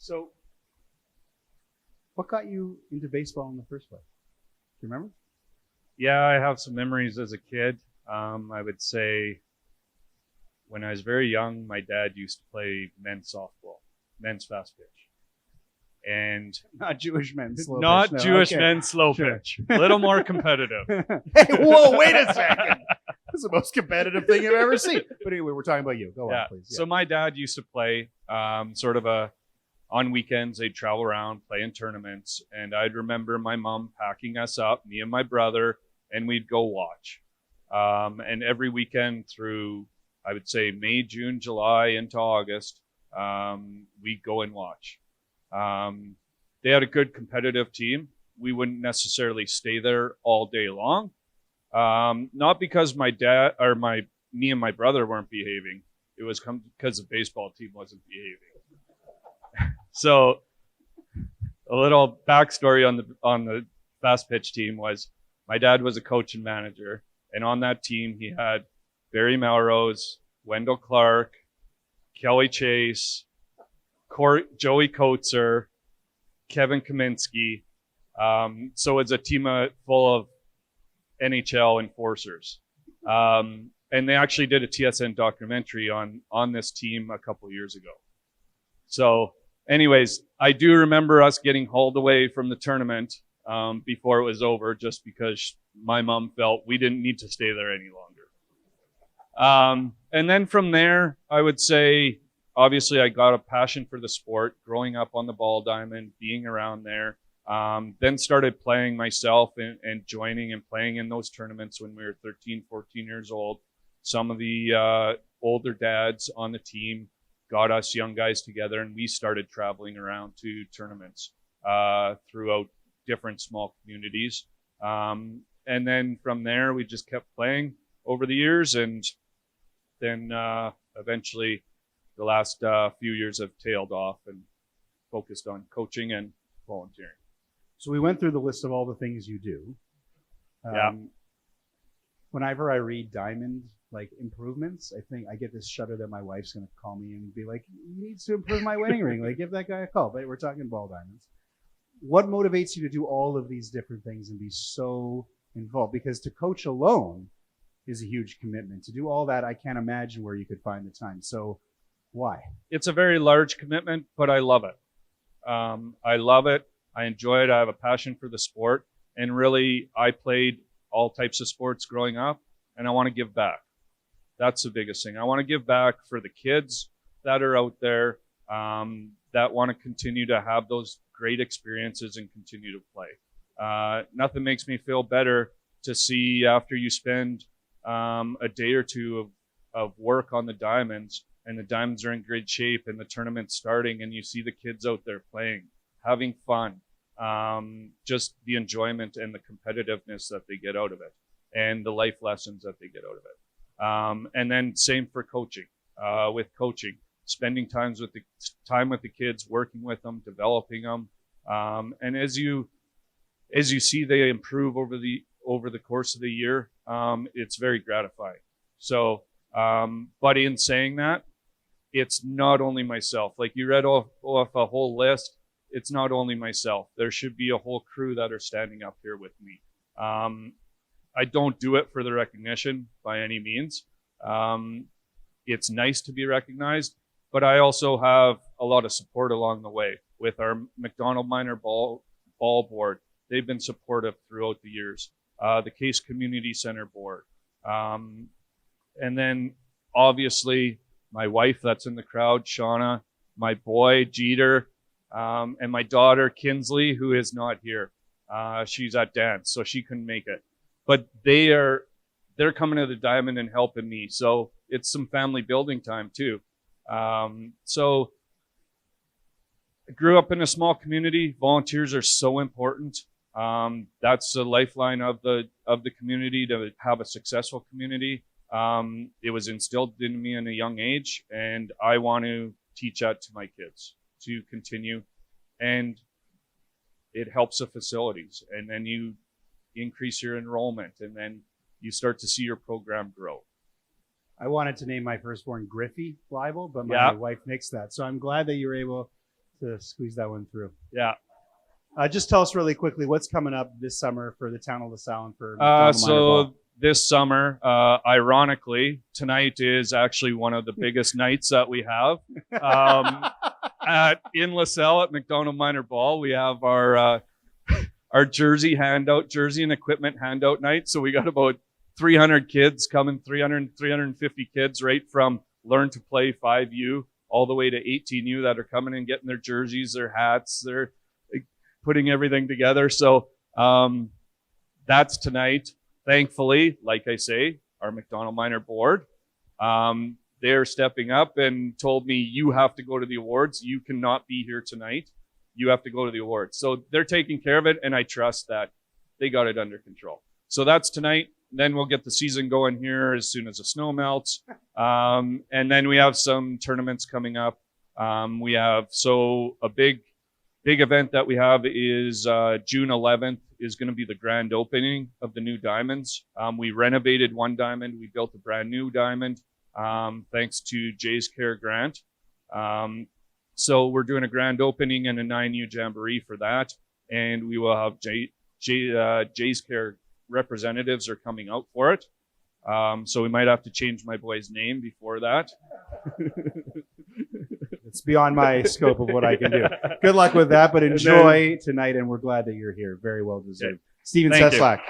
So, what got you into baseball in the first place? Do you remember? Yeah, I have some memories as a kid. I would say when I was very young, my dad used to play men's softball, men's fast pitch. And Not Jewish men. Slow not pitch, no. Jewish Okay. men's slow Sure. pitch. A little more competitive. Hey, whoa, wait a second. That's the most competitive thing I've ever seen. But anyway, we're talking about you. Go on, please. Yeah. So my dad used to play on weekends. They'd travel around, play in tournaments. And I'd remember my mom packing us up, me and my brother, and we'd go watch. And every weekend through, I would say, May, June, July into August, we'd go and watch. They had a good competitive team. We wouldn't necessarily stay there all day long. Not because me and my brother weren't behaving. It was because the baseball team wasn't behaving. So a little backstory on the fast pitch team was my dad was a coach and manager. And on that team, he had Barry Melrose, Wendell Clark, Kelly Chase, Joey Coatser, Kevin Kaminsky. So it's a team full of NHL enforcers. And they actually did a TSN documentary on this team a couple years ago. So anyways, I do remember us getting hauled away from the tournament before it was over just because my mom felt we didn't need to stay there any longer. And then from there, I would say, obviously, I got a passion for the sport, growing up on the ball diamond, being around there. Then started playing myself and joining and playing in those tournaments when we were 13, 14 years old. Some of the older dads on the team got us young guys together, and we started traveling around to tournaments throughout different small communities. And then from there, we just kept playing over the years, and then eventually the last few years have tailed off and focused on coaching and volunteering. So we went through the list of all the things you do. Whenever I read diamond improvements, I think I get this shudder that my wife's going to call me and be like, "He needs to improve my wedding ring. Give that guy a call." But we're talking ball diamonds. What motivates you to do all of these different things and be so involved? Because to coach alone is a huge commitment. To do all that, I can't imagine where you could find the time. So why? It's a very large commitment, but I love it. I love it. I enjoy it. I have a passion for the sport. And really, I played all types of sports growing up, and I want to give back. That's the biggest thing. I want to give back for the kids that are out there that want to continue to have those great experiences and continue to play. Nothing makes me feel better to see after you spend a day or two of work on the diamonds, and the diamonds are in great shape and the tournament's starting, and you see the kids out there playing, having fun, just the enjoyment and the competitiveness that they get out of it and the life lessons that they get out of it. And then same for coaching, with coaching, spending time with the kids, working with them, developing them. And as you see they improve over the course of the year, it's very gratifying. So, but in saying that, it's not only myself. Like you read off a whole list, it's not only myself. There should be a whole crew that are standing up here with me. I don't do it for the recognition by any means. It's nice to be recognized, but I also have a lot of support along the way with our McDonald Minor Ball Board. They've been supportive throughout the years. The Case Community Center Board. And then obviously my wife that's in the crowd, Shauna, my boy, Jeter, and my daughter, Kinsley, who is not here. She's at dance, so she couldn't make it. But they're coming to the diamond and helping me. So it's some family building time too. So I grew up in a small community. Volunteers are so important. That's the lifeline of the community, to have a successful community. It was instilled in me in a young age, and I want to teach that to my kids to continue. And it helps the facilities, and then you increase your enrollment, and then you start to see your program grow. I wanted to name my firstborn Griffey Leibel, but my wife nixed that. So I'm glad that you were able to squeeze that one through. Yeah. Just tell us really quickly what's coming up this summer for the town of LaSalle and for McDonald Minor Ball. So this summer, ironically, tonight is actually one of the biggest nights that we have. In LaSalle at McDonald Minor Ball, we have our jersey and equipment handout night. So we got about 300 kids coming, 350 kids right from Learn to Play 5U all the way to 18U that are coming and getting their jerseys, their hats, they're putting everything together. So that's tonight. Thankfully, like I say, our McDonald Minor board, they're stepping up and told me, you have to go to the awards. You cannot be here tonight. You have to go to the awards. So they're taking care of it, and I trust that they got it under control. So that's tonight. Then we'll get the season going here as soon as the snow melts. And then we have some tournaments coming up. We have, so a big event that we have is June 11th is going to be the grand opening of the new diamonds. We renovated one diamond. We built a brand new diamond thanks to Jay's Care grant. So we're doing a grand opening and a 9U jamboree for that. And we will have Jay's Care representatives are coming out for it. So we might have to change my boy's name before that. It's beyond my scope of what I can do. Good luck with that, but enjoy tonight, and we're glad that you're here. Very well deserved. Okay. Steven Thank Ceslak. you.